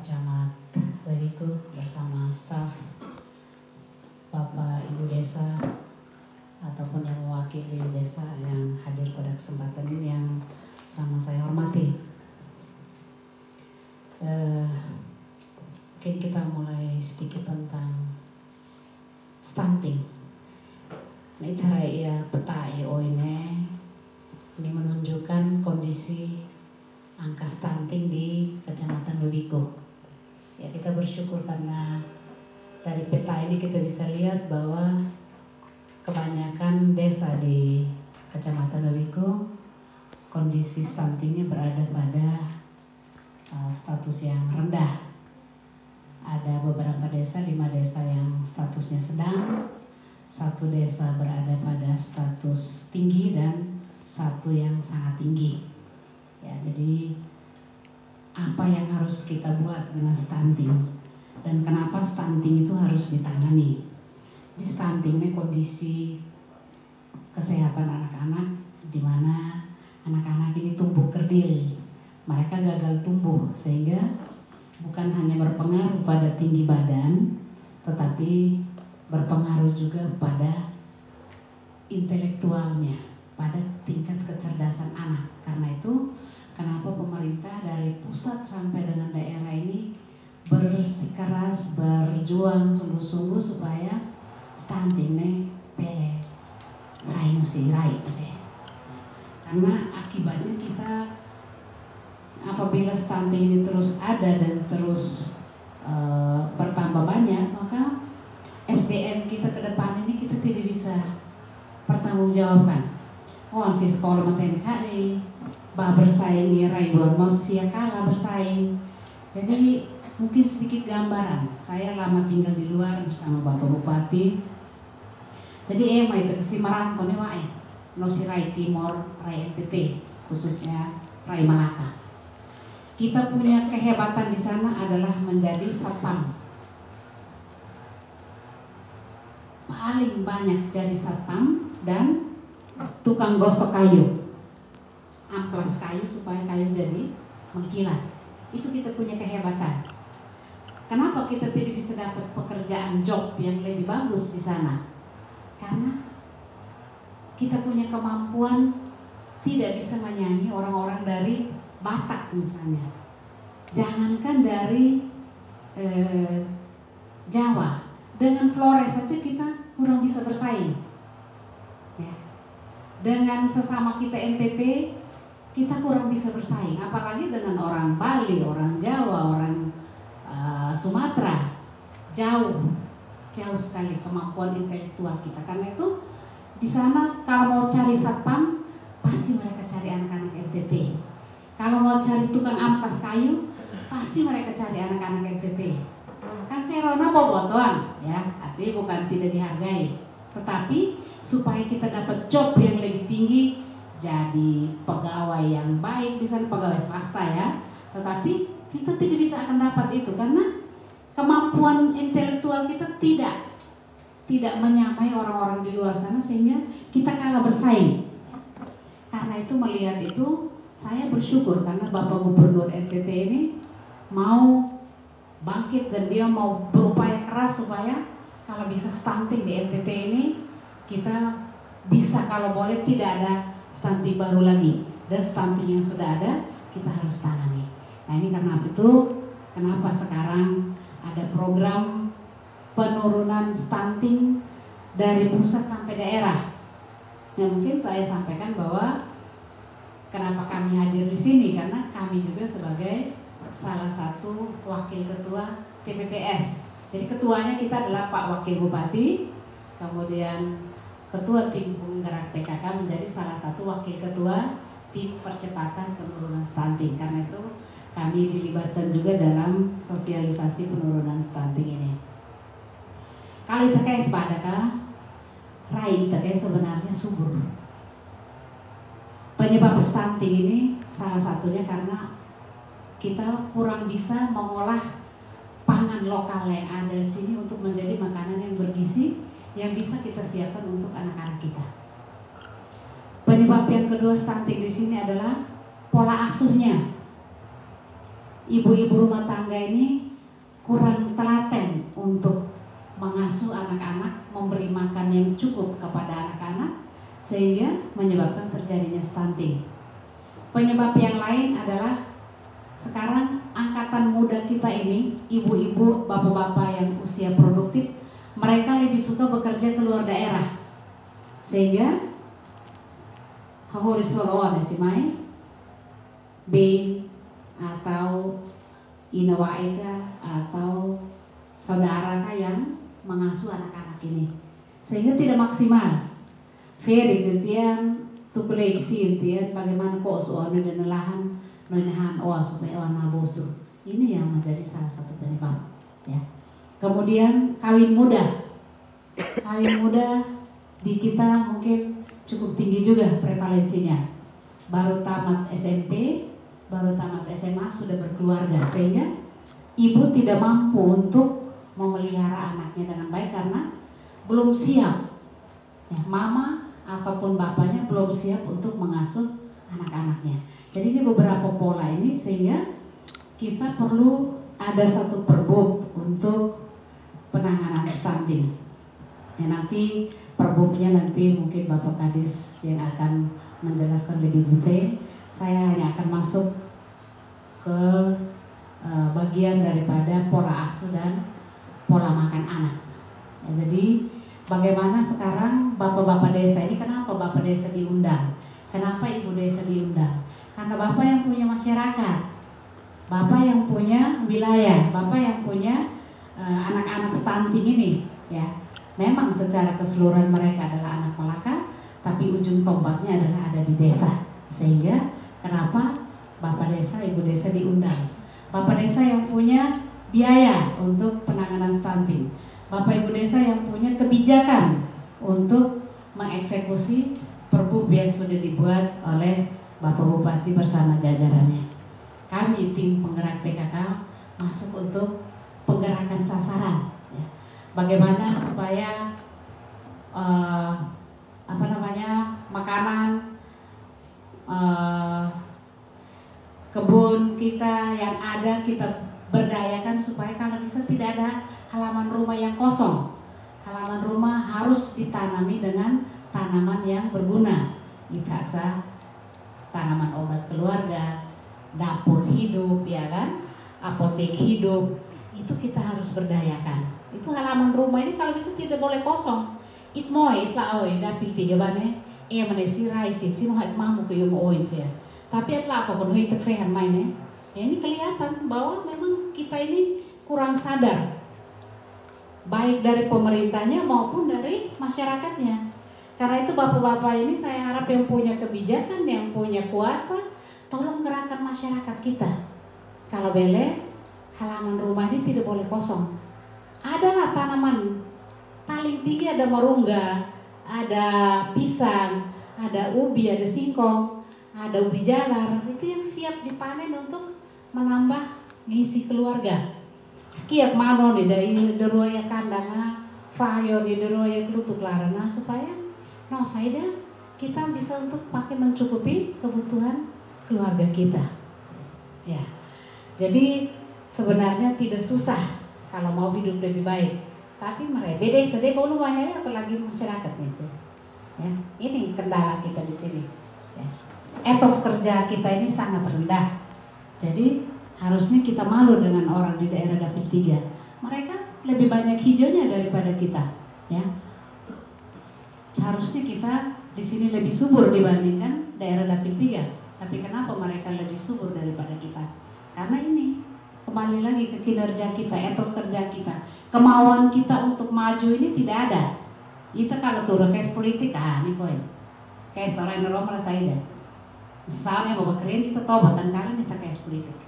Pak Camat Lewiku bersama staf, Bapak Ibu Desa ataupun yang mewakili desa yang hadir pada kesempatan ini yang sama saya hormati. Mungkin kita mulai sedikit tentang stunting. Ini taraya peta ini menunjukkan kondisi angka stunting di Kecamatan Lewiku. Ya, kita bersyukur karena dari peta ini kita bisa lihat bahwa kebanyakan desa di Kecamatan Lewiku kondisi stuntingnya berada pada status yang rendah. Ada beberapa desa, 5 desa yang statusnya sedang, 1 desa berada pada status tinggi dan 1 yang sangat tinggi. Ya, jadi apa yang harus kita buat dengan stunting dan kenapa stunting itu harus ditangani? Di stunting ini kondisi kesehatan anak-anak di mana anak-anak ini tumbuh kerdil, mereka gagal tumbuh sehingga bukan hanya berpengaruh pada tinggi badan, tetapi berpengaruh juga pada intelektualnya, pada tingkat kecerdasan anak. Karena itu, kenapa pemerintah dari pusat sampai dengan daerah ini bersikeras, berjuang sungguh-sungguh supaya stunting ini pele saing sirai deh. Karena akibatnya kita apabila stunting ini terus ada dan terus bertambah banyak, maka SDM kita ke depan ini kita tidak bisa pertanggungjawabkan. Oh, si sekolah materi kali, bah bersaing nih ribuan mau sia kalah bersaing. Jadi mungkin sedikit gambaran. Saya lama tinggal di luar bersama Bapak Bupati. Jadi itu si Maranto nih wae, no si Rai Timor, Rai NTT, khususnya Rai Malaka. Kita punya kehebatan di sana adalah menjadi satpam. Paling banyak jadi satpam dan tukang gosok kayu, amplas kayu supaya kayu jadi mengkilat. Itu kita punya kehebatan. Kenapa kita tidak bisa dapat pekerjaan job yang lebih bagus di sana? Karena kita punya kemampuan tidak bisa menyanyi orang-orang dari Batak misalnya. Jangankan dari Jawa, dengan Flores saja kita kurang bisa bersaing. Ya. Dengan sesama kita NTT, kita kurang bisa bersaing. Apalagi dengan orang Bali, orang Jawa, orang Sumatera. Jauh sekali kemampuan intelektual kita. Karena itu di sana kalau mau cari satpam, pasti mereka cari anak-anak NTT. Kalau mau cari tukang ampas kayu, pasti mereka cari anak-anak NTT. Kan serona bobotoan, ya, artinya bukan tidak dihargai, tetapi supaya kita dapat job yang lebih tinggi, jadi pegawai yang baik di sana, pegawai swasta ya. Tetapi kita tidak bisa akan dapat itu karena kemampuan intelektual kita tidak menyamai orang-orang di luar sana sehingga kita kalah bersaing. Karena itu melihat itu, saya bersyukur karena Bapak Gubernur NTT ini mau bangkit dan dia mau berupaya keras supaya kalau bisa stunting di NTT ini kita bisa kalau boleh tidak ada stunting baru lagi, dan stunting yang sudah ada kita harus tangani. Nah ini karena itu kenapa sekarang ada program penurunan stunting dari pusat sampai daerah. Yang mungkin saya sampaikan bahwa kenapa kami hadir di sini, karena kami juga sebagai salah satu wakil ketua TPPS. Jadi ketuanya kita adalah Pak Wakil Bupati, kemudian ketua tim penggerak PKK menjadi salah satu wakil ketua tim percepatan penurunan stunting. Karena itu kami dilibatkan juga dalam sosialisasi penurunan stunting ini. Kalau terkait padakah Rai terkait sebenarnya subur. Penyebab stunting ini salah satunya karena kita kurang bisa mengolah pangan lokal yang ada di sini untuk menjadi makanan yang bergizi yang bisa kita siapkan untuk anak-anak kita. Penyebab yang kedua stunting di sini adalah pola asuhnya. ibu-ibu rumah tangga ini kurang telaten untuk mengasuh anak-anak, memberi makan yang cukup kepada anak-anak, sehingga menyebabkan terjadinya stunting. Penyebab yang lain adalah sekarang angkatan muda kita ini, ibu-ibu, bapak-bapak yang usia produktif, mereka lebih suka bekerja keluar daerah, sehingga Hahorisoroa Desimai, B atau Inawaega atau saudara yang mengasuh anak-anak ini, sehingga tidak maksimal. Feri gentian tukuleksi gentian bagaimana kok soalnya dan lahan menahan supaya nabosu. Ini yang menjadi salah satu penyebab. Ya. Kemudian kawin muda di kita mungkin cukup tinggi juga prevalensinya. Baru tamat SMP, baru tamat SMA sudah berkeluarga, sehingga ibu tidak mampu untuk memelihara anaknya dengan baik karena belum siap. Ya, mama ataupun bapaknya belum siap untuk mengasuh anak-anaknya. Jadi ini beberapa pola ini, sehingga kita perlu ada satu perbub untuk penanganan stunting. Ya, nanti perbubnya nanti mungkin Bapak Kadis yang akan menjelaskan lebih detail. Saya hanya akan masuk ke bagian daripada pola asuh dan pola makan anak. Ya, jadi bagaimana sekarang bapak-bapak desa ini, kenapa bapak desa diundang? Kenapa ibu desa diundang? Karena bapak yang punya masyarakat, bapak yang punya wilayah, bapak yang punya anak-anak stunting ini, ya. Memang secara keseluruhan mereka adalah anak Malaka, tapi ujung tombaknya adalah ada di desa. Sehingga kenapa bapak desa, ibu desa diundang? Bapak desa yang punya biaya untuk penanganan stunting, bapak ibu desa yang punya kebijakan untuk mengeksekusi perbub yang sudah dibuat oleh Bapak Bupati bersama jajarannya. Kami tim penggerak PKK masuk untuk penggerakan sasaran. Ya. Bagaimana supaya makanan kebun kita yang ada kita berdayakan supaya kalau bisa tidak ada halaman rumah yang kosong. Halaman rumah harus ditanami dengan tanaman yang berguna. Dikasa tanaman obat keluarga, dapur hidup, ya kan, apotek hidup, itu kita harus berdayakan. Itu halaman rumah ini kalau bisa tidak boleh kosong. Itmoy, itla oy, dapil tiga bane, manesi raisi, sino hat mamu ke yung oy siya. Tapi itla apa pun itu fehan main ya ini kelihatan bahwa memang kita ini kurang sadar, baik dari pemerintahnya maupun dari masyarakatnya. Karena itu bapak-bapak ini saya harap yang punya kebijakan, yang punya kuasa, tolong gerakan masyarakat kita. Kalau boleh, halaman rumah ini tidak boleh kosong. Adalah tanaman, paling tinggi ada marungga, ada pisang, ada ubi, ada singkong, ada ubi jalar. Itu yang siap dipanen untuk menambah gizi keluarga. Kiat mano nih dari deroya kandanga, fayo di deroya kelutuk larana supaya saya kita bisa untuk pakai mencukupi kebutuhan keluarga kita. Ya, jadi sebenarnya tidak susah kalau mau hidup lebih baik. Tapi mereka beda sedih kalau bahaya apalagi masyarakatnya sih. Ya, ini kendala kita di sini. Ya. Etos kerja kita ini sangat rendah. Jadi harusnya kita malu dengan orang di daerah Dapil 3. Mereka lebih banyak hijaunya daripada kita, ya. Seharusnya kita di sini lebih subur dibandingkan daerah Dapil 3. Tapi kenapa mereka lebih subur daripada kita? Karena ini kembali lagi ke kinerja kita, etos kerja kita, kemauan kita untuk maju ini tidak ada. Kita kalau turun kes politik, ini poin. Kes orang yang malah saya dah. Misalnya mau bekerja kita tobatan karena kita kes politik.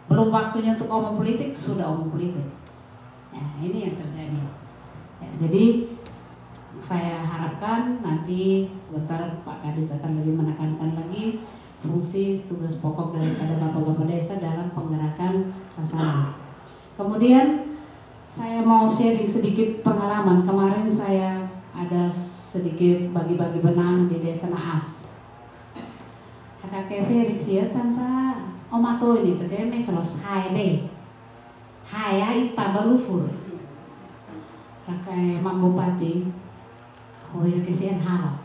Belum waktunya untuk omong politik, sudah omong politik. Nah, ini yang terjadi. Ya, jadi saya harapkan nanti sebentar Pak Kadis akan lebih menekankan lagi fungsi tugas pokok daripada bapak-bapak desa dalam penggerakan sasaran. Kemudian saya mau sharing sedikit pengalaman. Kemarin saya ada sedikit bagi-bagi benang di desa Naas. KKV Riksia tansa Oma to ini tuh kayak meselos hai deh, hai ya itu tambah lufur. Rakai Mak Bupati, hoi kesian hal.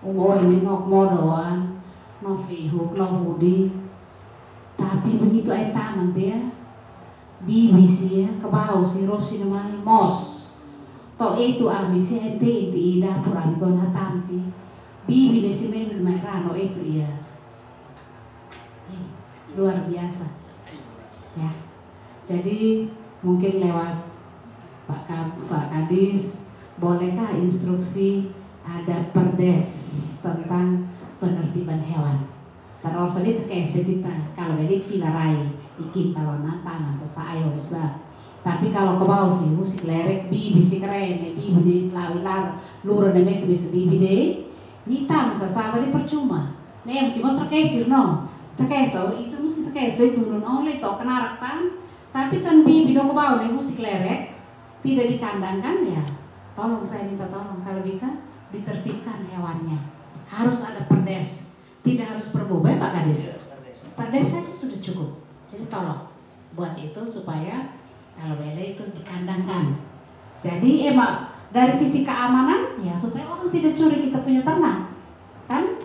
Ini nok modoan, nok fihuk, nok hudi. Tapi begitu air taman dia, bibi sih ya, kebau si Rosi namanya mos. Toh itu amin si ente di dapur amin kon hatamti. Bibi ni si Memi Mairano itu iya. Luar biasa. Ya. Jadi mungkin lewat Pak Kadis, bolehkah instruksi ada perdes tentang penertiban hewan? Terus itu kayak seperti kalau bedit vilarai, ikin kalau tangan sesayo sebab. Tapi kalau ke bawah sih musik lerek, bibi si keren, bibi di lawilar, lurah demi sebisa bibi deh, hitam sesama di percuma. Nih mesti mau terkesir no, terkesir itu mesti terkesir itu turun oleh to kenarak tan. Tapi kan bibi do ke bawah nih musik lerek, tidak dikandangkan ya. Tolong saya minta tolong kalau bisa ditertibkan hewannya. Harus ada perdes. Tidak harus perbu, baik Pak Kadis. Perdes saja sudah cukup. Jadi tolong buat itu supaya kalau beda itu dikandangkan. Jadi emang dari sisi keamanan ya supaya orang tidak curi kita punya ternak. Kan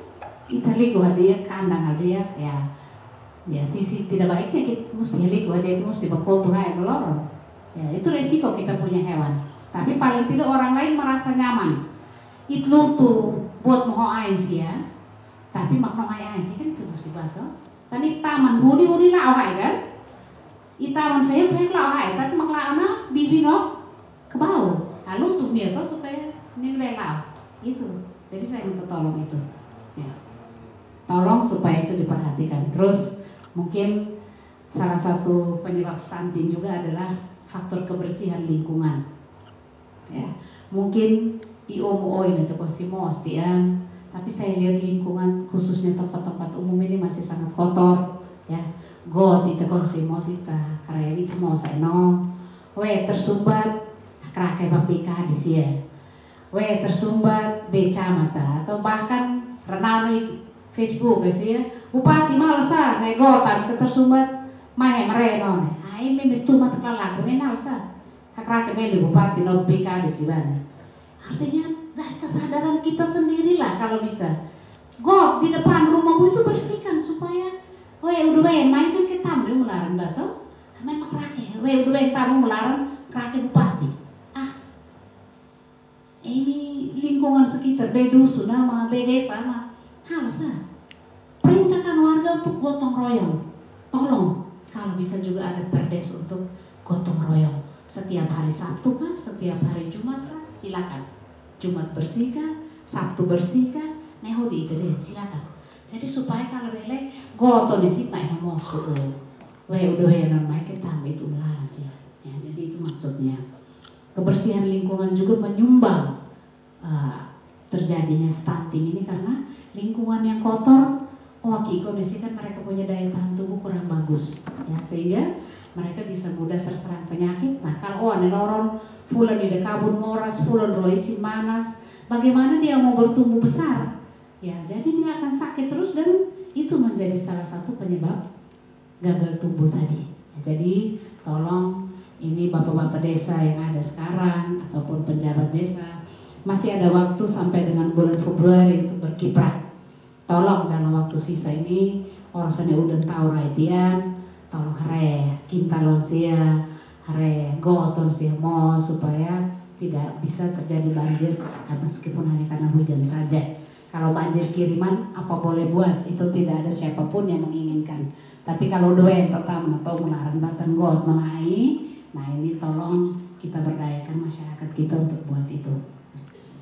kita liku dia kandang dia ya sisi tidak baiknya kita mesti liku dia mesti berkotor kayak kelorong. Ya itu resiko kita punya hewan. Tapi paling tidak orang lain merasa nyaman. Itu tuh buat mau ain sih ya. Tapi makna ain sih kan itu musibah tuh. Tadi taman hudi lah awak kan. I taman fem lah awak tapi maklana bibi no ke bawah. Lalu tuh dia tuh supaya ini belau. Itu. Jadi saya minta tolong itu. Ya. Tolong supaya itu diperhatikan. Terus mungkin salah satu penyebab stunting juga adalah faktor kebersihan lingkungan. Ya. Mungkin IOMO ini tuh konsimos tian. Tapi saya lihat lingkungan khususnya tempat-tempat umum ini masih sangat kotor, ya. God itu konsimos kita, karena itu mau saya no, tersumbat, krakai bapika di sini, tersumbat beca mata atau bahkan renami Facebook sih ya, bupati malsa, nego tapi tersumbat, mahe mereno, ini mesti cuma terlalu, ini malsa, krakai beli bupati no bapika di sini, artinya dari kesadaran kita sendirilah kalau bisa. Go di depan rumahmu itu bersihkan supaya udah main kan ke tamu melarang batu. Memang rakyat, udah tamu melarang rakyat bupati. Ini lingkungan sekitar dusun sama desa sama harusnya perintahkan warga untuk gotong royong. Tolong kalau bisa juga ada perdes untuk gotong royong. Setiap hari Sabtu kan, setiap hari Jumat kan, silakan. Jumat bersihkan, Sabtu bersihkan, neho di itu deh, silakan. Jadi supaya kalau bele goto di sini naik mau tuh, udah normal kita ambil itu melarang sih. Ya, jadi itu maksudnya. Kebersihan lingkungan juga menyumbang terjadinya stunting ini karena lingkungan yang kotor, kondisi kan mereka punya daya tahan tubuh kurang bagus, ya sehingga mereka bisa mudah terserang penyakit. Nah kalau ada orang fulan di kabun moras, fulan roisi manas, bagaimana dia mau bertumbuh besar? Ya, jadi dia akan sakit terus dan itu menjadi salah satu penyebab gagal tumbuh tadi. Ya, jadi tolong ini bapak-bapak desa yang ada sekarang ataupun pejabat desa masih ada waktu sampai dengan bulan Februari itu berkiprah. Tolong dalam waktu sisa ini orangnya udah tahu raitian, tolong hare kintalon sia hare goton sih mau supaya tidak bisa terjadi banjir meskipun hanya karena hujan saja. Kalau banjir kiriman apa boleh buat, itu tidak ada siapapun yang menginginkan. Tapi kalau doen atau melarang batang got mengai, nah ini tolong kita berdayakan masyarakat kita untuk buat itu.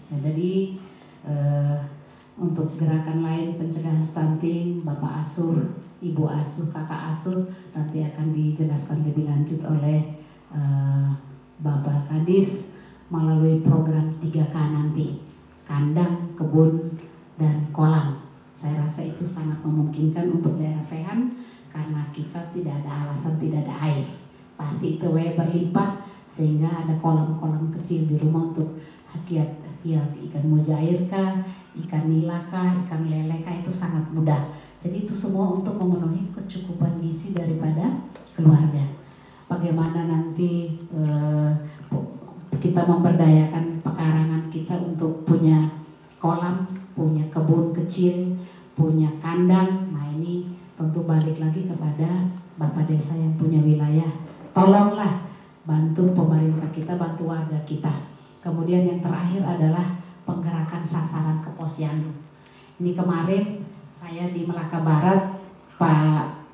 Nah, jadi untuk gerakan lain pencegahan stunting, Bapak asuh, Ibu asuh, Kakak asuh nanti akan dijelaskan lebih lanjut oleh Bapak Kadis melalui program 3K nanti, kandang, kebun, dan kolam. Saya rasa itu sangat memungkinkan untuk daerah Fehan karena kita tidak ada alasan tidak ada air. Pasti itu berlimpah sehingga ada kolam-kolam kecil di rumah untuk hakiat ikan mujair kah, ikan nila kah, ikan lele kah, itu sangat mudah. Jadi itu semua untuk memenuhi kecukupan gizi daripada keluarga. Bagaimana nanti kita memberdayakan pekarangan kita untuk punya kolam, punya kebun kecil, punya kandang. Nah ini tentu balik lagi kepada Bapak Desa yang punya wilayah. Tolonglah bantu pemerintah kita, bantu warga kita. Kemudian yang terakhir adalah penggerakan sasaran ke Posyandu. Ini kemarin saya di Melaka Barat, Pak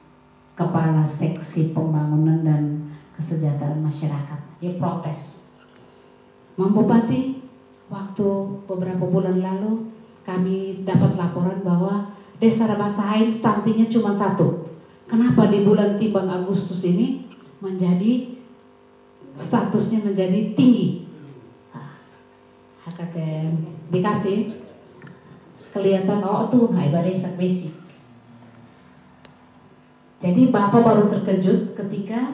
Kepala Seksi Pembangunan dan Kesejahteraan Masyarakat, dia protes. Bupati, waktu beberapa bulan lalu kami dapat laporan bahwa Desa Rabasahain stuntingnya cuma 1. Kenapa di bulan timbang Agustus ini menjadi statusnya menjadi tinggi? Dikasih kelihatan tuh nggak ibadah basic. Jadi Bapak baru terkejut ketika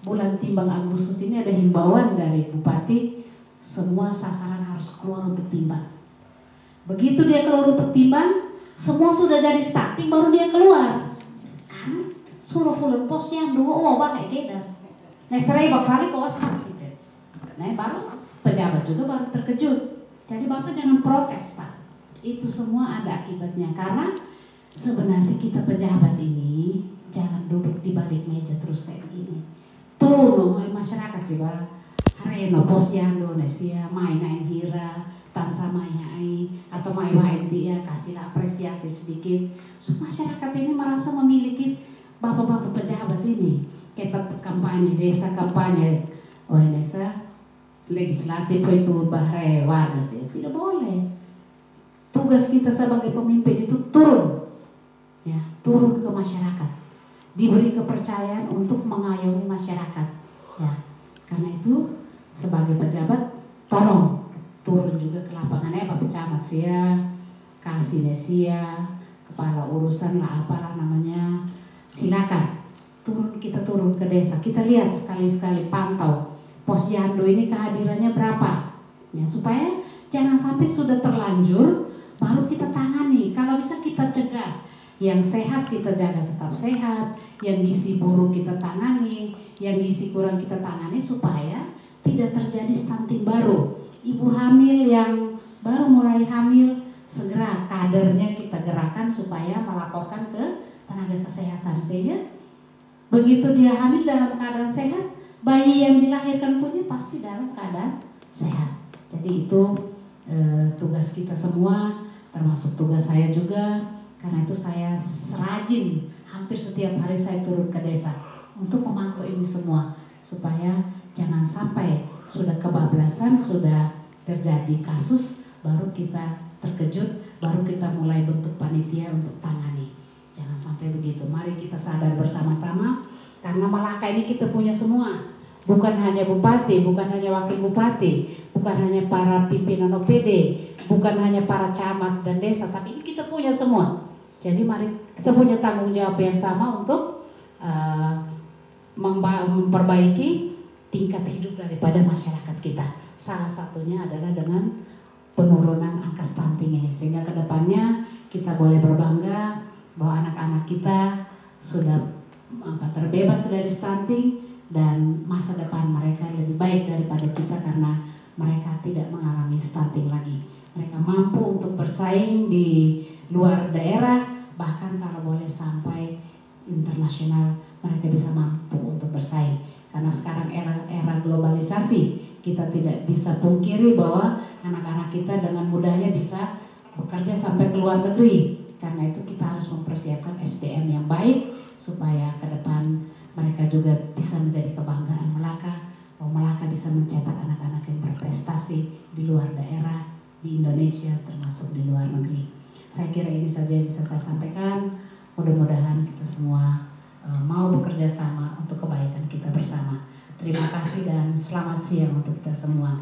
bulan timbang Agustus ini ada himbauan dari Bupati, semua sasaran harus keluar untuk timbang. Begitu dia keluar untuk timbang, semua sudah jadi starting, baru dia keluar. Kan suruh full Posyandu, kayak gitu. Nah serai bakal kok starting. Nah baru pejabat juga baru terkejut. Jadi Bapak jangan protes Pak. Itu semua ada akibatnya, karena sebenarnya kita pejabat ini jangan duduk di balik meja terus kayak gini. Tuh masyarakat sih Pak. Hareno Posyandu nesia main hira tansa mayai atau main dia kasih apresiasi sedikit. So, masyarakat ini merasa memiliki bapak-bapak pejabat ini. Kita kampanye desa, kampanye desa legislatif itu bahaya warga sih. Tidak boleh. Tugas kita sebagai pemimpin itu turun ke masyarakat, diberi kepercayaan untuk mengayomi masyarakat. Ya, karena itu sebagai pejabat tolong turun juga ke lapangannya, Bapak Camat kasih desia, kepala urusan lah apalah namanya, silakan kita turun ke desa, kita lihat sekali-sekali pantau Posyandu ini kehadirannya berapa, ya supaya jangan sampai sudah terlanjur baru kita tangani. Kalau bisa kita cegah, yang sehat kita jaga tetap sehat, yang gizi buruk kita tangani, yang gizi kurang kita tangani supaya tidak terjadi stunting baru. Ibu hamil yang baru mulai hamil, segera kadernya kita gerakan supaya melaporkan ke tenaga kesehatan, sehingga begitu dia hamil dalam keadaan sehat, bayi yang dilahirkan punya pasti dalam keadaan sehat. Jadi itu tugas kita semua, termasuk tugas saya juga. Karena itu saya serajin, hampir setiap hari saya turun ke desa untuk memantau ini semua, supaya jangan sampai sudah kebablasan, sudah terjadi kasus, baru kita terkejut, baru kita mulai bentuk panitia untuk tangani. Jangan sampai begitu. Mari kita sadar bersama-sama, karena Melaka ini kita punya semua. Bukan hanya bupati, bukan hanya wakil bupati, bukan hanya para pimpinan OPD, bukan hanya para camat dan desa, tapi ini kita punya semua. Jadi mari kita punya tanggung jawab yang sama untuk memperbaiki tingkat hidup daripada masyarakat kita. Salah satunya adalah dengan penurunan angka stunting ini, sehingga kedepannya kita boleh berbangga bahwa anak-anak kita sudah terbebas dari stunting, dan masa depan mereka lebih baik daripada kita karena mereka tidak mengalami stunting lagi. Mereka mampu untuk bersaing di luar daerah, bahkan kalau boleh sampai internasional mereka bisa mampu untuk bersaing. Karena sekarang era globalisasi, kita tidak bisa pungkiri bahwa anak-anak kita dengan mudahnya bisa bekerja sampai ke luar negeri. Karena itu kita harus mempersiapkan SDM yang baik supaya ke depan mereka juga bisa menjadi kebanggaan Melaka, bahwa Melaka bisa mencetak anak-anak yang berprestasi di luar daerah, di Indonesia, termasuk di luar negeri. Saya kira ini saja yang bisa saya sampaikan. Mudah-mudahan kita semua mau bekerja sama untuk kebaikan kita bersama. Terima kasih dan selamat siang untuk kita semua.